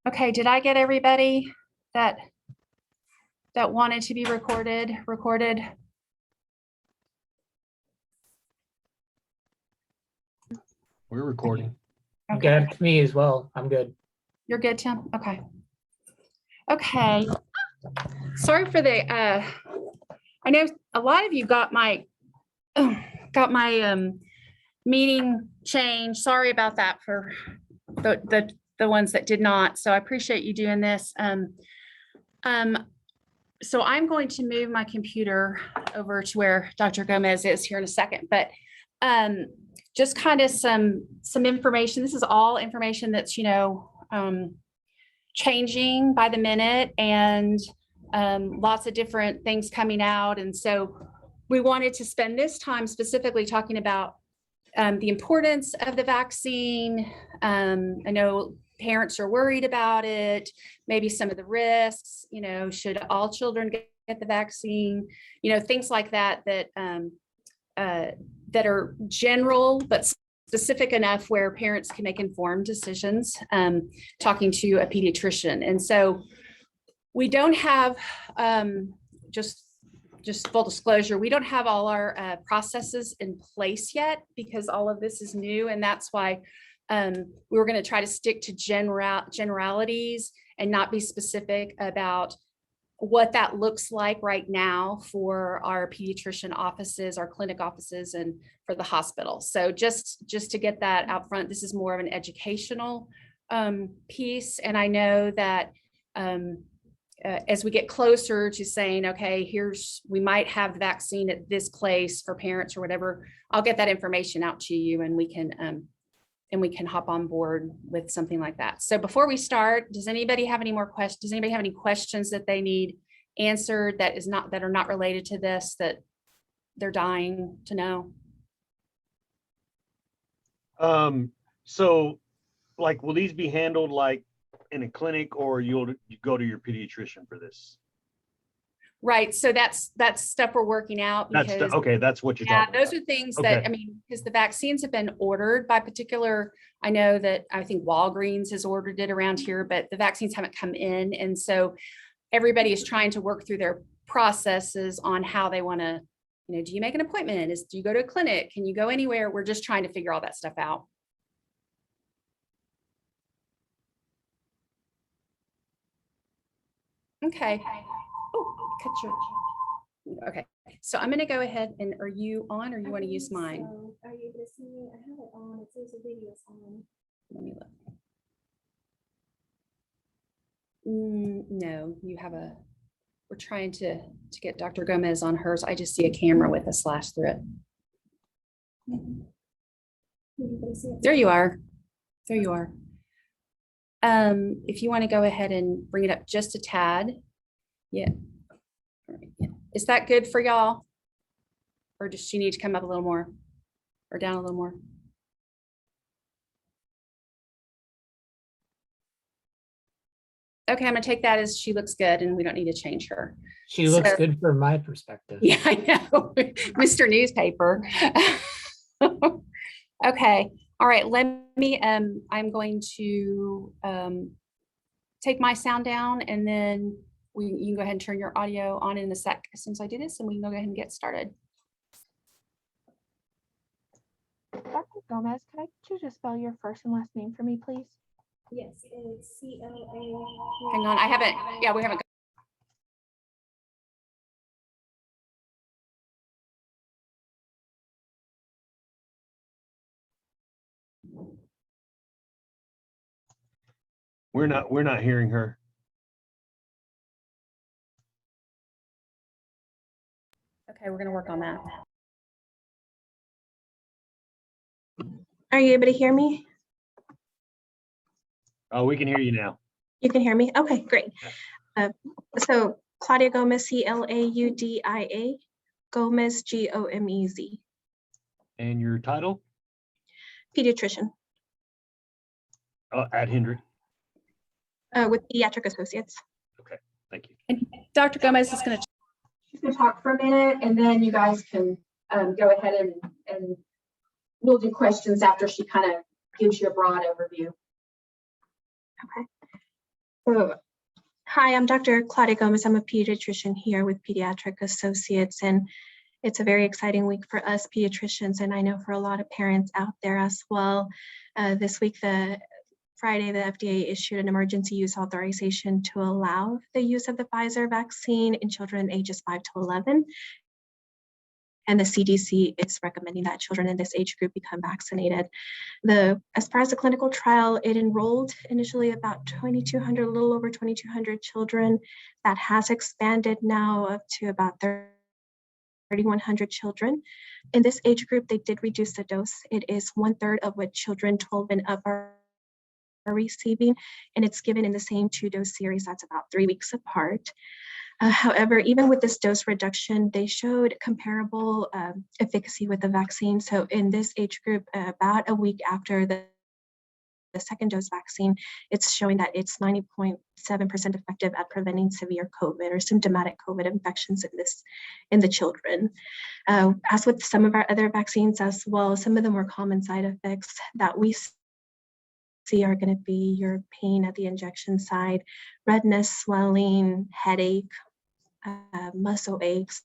Okay, did I get everybody that wanted to be recorded? We're recording. Okay. Good, me as well. I'm good. You're good, Tim? Okay. Okay. Sorry for the, I know a lot of you got my meeting change. Sorry about that for the ones that did not. So I appreciate you doing this. So I'm going to move my computer over to where Dr. Gomez is here in a second, but just kind of some information. This is all information that's, changing by the minute, and lots of different things coming out. And so we wanted to spend this time specifically talking about the importance of the vaccine. I know parents are worried about it, maybe some of the risks, should all children get the vaccine, things like that, that are general, but specific enough where parents can make informed decisions, talking to a pediatrician. And so we don't have, just full disclosure, we don't have all our processes in place yet, because all of this is new. And that's why we were going to try to stick to generalities and not be specific about what that looks like right now for our pediatrician offices, our clinic offices, and for the hospital. So just to get that out front, this is more of an educational piece. And I know that as we get closer to saying, okay, we might have the vaccine at this place for parents or whatever, I'll get that information out to you, and we can hop on board with something like that. So before we start, does anybody have any more questions? Does anybody have any questions that they need answered that are not related to this, that they're dying to know? So like, will these be handled like in a clinic, or you go to your pediatrician for this? Right. So that's stuff we're working out. Because, okay. That's what you're talking those about. are things Okay. that, because the vaccines have been ordered by particular, I know that I think Walgreens has ordered it around here, but the vaccines haven't come in. And so everybody is trying to work through their processes on how they want to, do you make an appointment? Do you go to a clinic? Can you go anywhere? We're just trying to figure all that stuff out. Okay. Oh, cut your. Okay. So I'm going to go ahead and, are you on, or you want to use mine? So. Are you able to see me? I have it on. It says the video's on. Let me look. No, we're trying to get Dr. Gomez on hers. I just see a camera with a slash through it. There you are. There you are. If you want to go ahead and bring it up just a tad. Yeah. All right. Yeah. Is that good for y'all? Or does she need to come up a little more or down a little more? Okay, I'm gonna take that as she looks good, and we don't need to change her. She looks good from my perspective. Yeah, I know. Mr. Newspaper. Okay. All right. Let me, I'm going to take my sound down, and then you can go ahead and turn your audio on in a sec as soon as I do this, and we can go ahead and get started. Dr. Gomez, could you just spell your first and last name for me, please? Yes, it's CLA. Hang on. I haven't, yeah, we haven't. We're not hearing her. Okay, we're going to work on that. Are you able to hear me? Oh, we can hear you now. You can hear me? Okay, great. So Claudia Gomez, CLAUDIA, Gomez, GOMEZ. And your title? Pediatrician At Hendrick. with Pediatric Associates. Okay, thank you. And Dr. Gomez is going to. She's going to talk for a minute, and then you guys can go ahead and we'll do questions after she kind of gives you a broad overview. Okay. So, hi, I'm Dr. Claudia Gomez. I'm a pediatrician here with Pediatric Associates, and it's a very exciting week for us pediatricians, and I know for a lot of parents out there as well. This week, Friday, the FDA issued an emergency use authorization to allow the use of the Pfizer vaccine in children ages 5 to 11. And the CDC is recommending that children in this age group become vaccinated. As far as the clinical trial, it enrolled initially about 2,200, a little over 2,200 children. That has expanded now up to about 3,100 children. In this age group, they did reduce the dose. It is 1/3 of what children 12 and up are receiving, and it's given in the same 2-dose series that's about 3 weeks apart. However, even with this dose reduction, they showed comparable efficacy with the vaccine. So in this age group, about a week after the second dose vaccine, it's showing that it's 90.7% effective at preventing severe COVID or symptomatic COVID infections in the children. As with some of our other vaccines as well, some of the more common side effects that we see are going to be your pain at the injection site, redness, swelling, headache, muscle aches,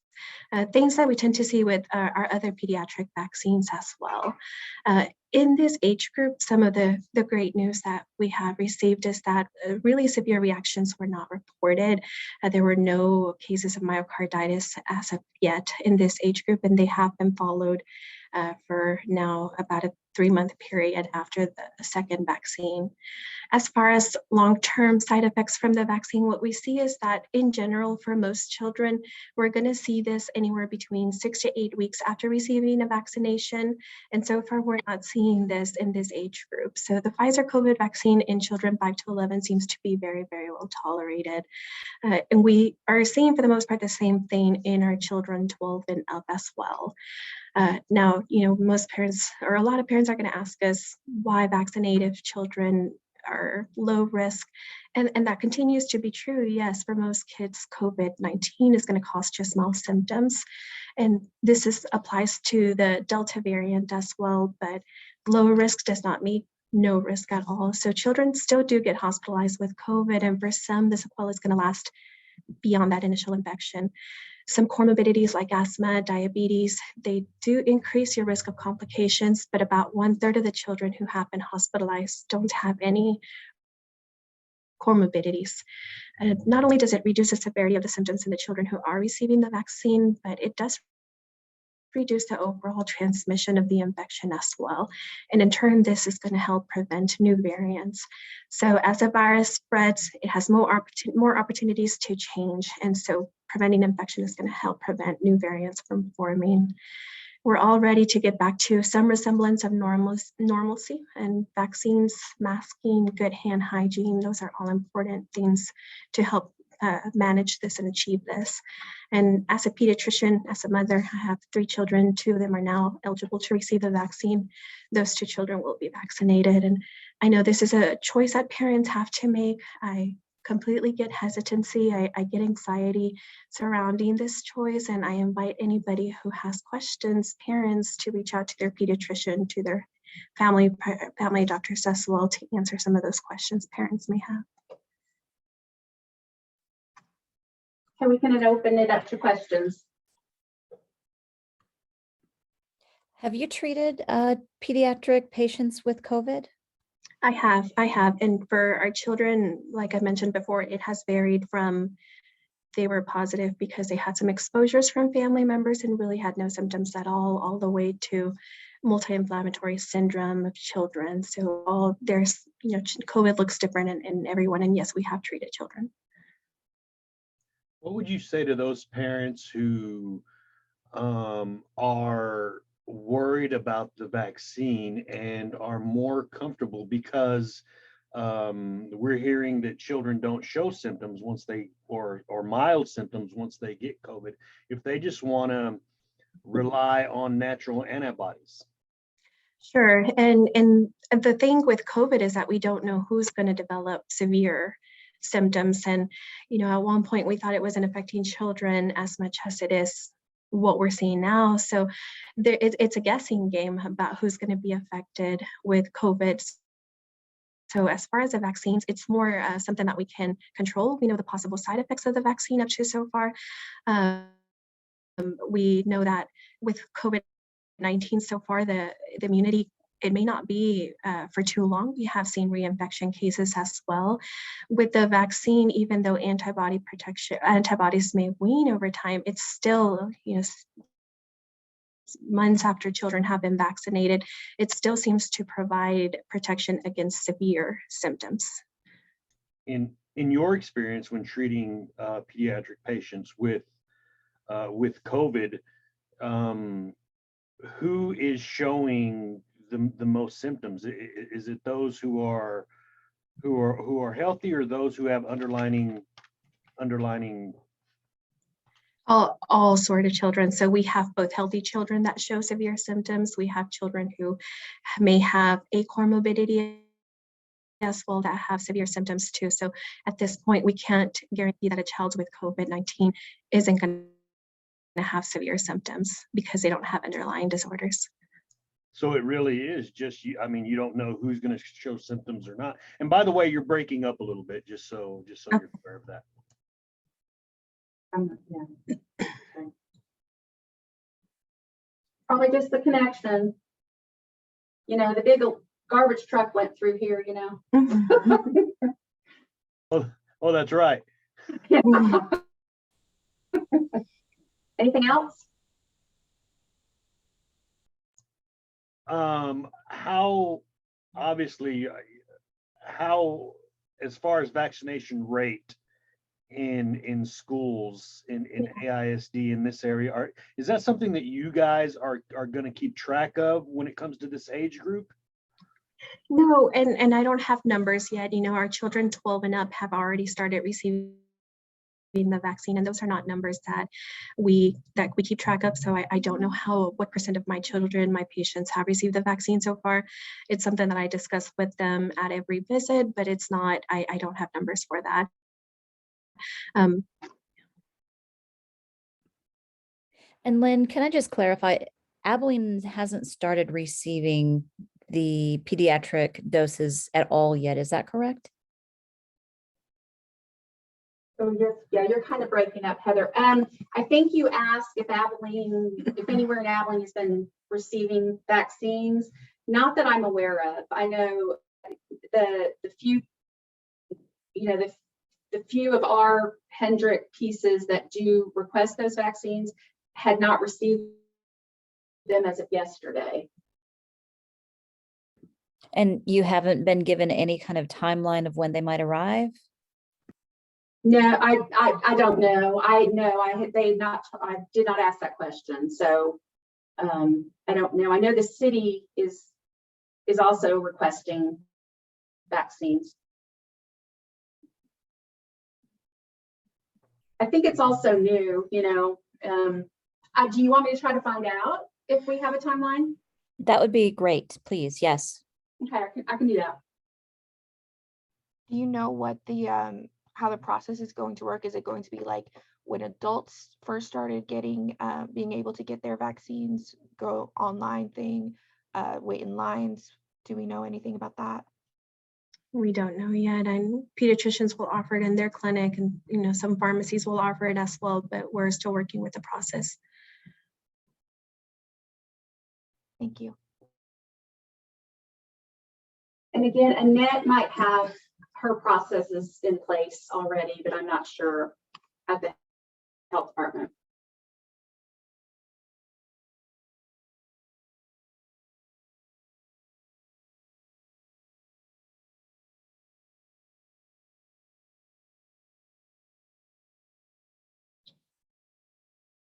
things that we tend to see with our other pediatric vaccines as well. In this age group, some of the great news that we have received is that really severe reactions were not reported. There were no cases of myocarditis as of yet in this age group, and they have been followed for now about a 3-month period after the second vaccine. As far as long-term side effects from the vaccine, what we see is that in general, for most children, we're going to see this anywhere between 6 to 8 weeks after receiving a vaccination. And so far, we're not seeing this in this age group. So the Pfizer COVID vaccine in children 5 to 11 seems to be very, very well tolerated. And we are seeing, for the most part, the same thing in our children 12 and up as well. Now, most parents, or a lot of parents, are going to ask us why vaccinated children are low risk. And that continues to be true. Yes, for most kids, COVID-19 is going to cause just mild symptoms. And this applies to the Delta variant as well, but low risk does not mean no risk at all. So children still do get hospitalized with COVID, and for some, the sequelae is going to last beyond that initial infection. Some comorbidities like asthma, diabetes, they do increase your risk of complications, but about 1/3 of the children who have been hospitalized don't have any comorbidities. Not only does it reduce the severity of the symptoms in the children who are receiving the vaccine, but it does reduce the overall transmission of the infection as well. And in turn, this is going to help prevent new variants. So as the virus spreads, it has more opportunities to change. And so preventing infection is going to help prevent new variants from forming. We're all ready to get back to some resemblance of normalcy, and vaccines, masking, good hand hygiene, those are all important things to help manage this and achieve this. And as a pediatrician, as a mother, I have 3 children. 2 of them are now eligible to receive the vaccine. Those 2 children will be vaccinated. And I know this is a choice that parents have to make. I completely get hesitancy. I get anxiety surrounding this choice. And I invite anybody who has questions, parents, to reach out to their pediatrician, to their family doctors as well, to answer some of those questions parents may have. And we can open it up to questions. Have you treated pediatric patients with COVID? I have. And for our children, like I mentioned before, it has varied from they were positive because they had some exposures from family members and really had no symptoms at all the way to multi-inflammatory syndrome of children. So COVID looks different in everyone. And yes, we have treated children. What would you say to those parents who are worried about the vaccine and are more comfortable because we're hearing that children don't show symptoms once they, or mild symptoms once they get COVID, if they just want to rely on natural antibodies? Sure. And the thing with COVID is that we don't know who's going to develop severe symptoms. And, at one point we thought it wasn't affecting children as much as it is what we're seeing now. So it's a guessing game about who's going to be affected with COVID. So as far as the vaccines, it's more something that we can control. We know the possible side effects of the vaccine up to so far. We know that with COVID-19 so far, the immunity, it may not be for too long. We have seen reinfection cases as well. With the vaccine, even though antibodies may wane over time, it's still, months after children have been vaccinated, it still seems to provide protection against severe symptoms. In your experience when treating pediatric patients with COVID, who is showing the most symptoms? Is it those who are healthy, or those who have underlining? All sort of children. So we have both healthy children that show severe symptoms. We have children who may have a comorbidity as well that have severe symptoms too. So at this point, we can't guarantee that a child with COVID-19 isn't going to have severe symptoms because they don't have underlying disorders. So it really is just you. I mean, you don't know who's going to show symptoms or not. And by the way, you're breaking up a little bit, just so you're aware of that. Yeah. Okay. Probably just the connection. The big garbage truck went through here, Oh, that's right. Yeah. Anything else? How as far as vaccination rate in schools in AISD in this area, is that something that you guys are going to keep track of when it comes to this age group? No, and I don't have numbers yet. Our children 12 and up have already started receiving the vaccine, and those are not numbers that we keep track of. So I don't know what % of my children, my patients, have received the vaccine so far. It's something that I discuss with them at every visit, but it's not, I don't have numbers for that. And Lynn, can I just clarify, Abilene hasn't started receiving the pediatric doses at all yet, is that correct? Oh, yes. Yeah, you're kind of breaking up, Heather. I think you asked if anywhere in Abilene has been receiving vaccines. Not that I'm aware of. I know the few, the few of our Hendrick pieces that do request those vaccines had not received them as of yesterday. And you haven't been given any kind of timeline of when they might arrive? No, I don't know. I did not ask that question. So I don't know. I know the city is also requesting vaccines. I think it's also new, do you want me to try to find out if we have a timeline? That would be great, please. Yes. Okay, I can do that. Do you know what the how the process is going to work? Is it going to be like when adults first started getting being able to get their vaccines, go online thing, wait in lines? Do we know anything about that? We don't know yet, and pediatricians will offer it in their clinic, and some pharmacies will offer it as well, but we're still working with the process. Thank you. And again, Annette might have her processes in place already, but I'm not sure at the health department.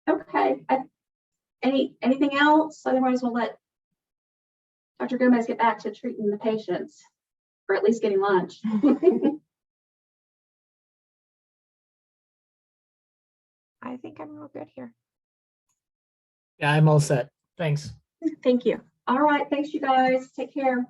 Okay. Anything else? Otherwise, we'll let Dr. Gomez get back to treating the patients, or at least getting lunch. I think I'm real good here. Yeah, I'm all set. Thanks. Thank you. All right. Thanks, you guys. Take care.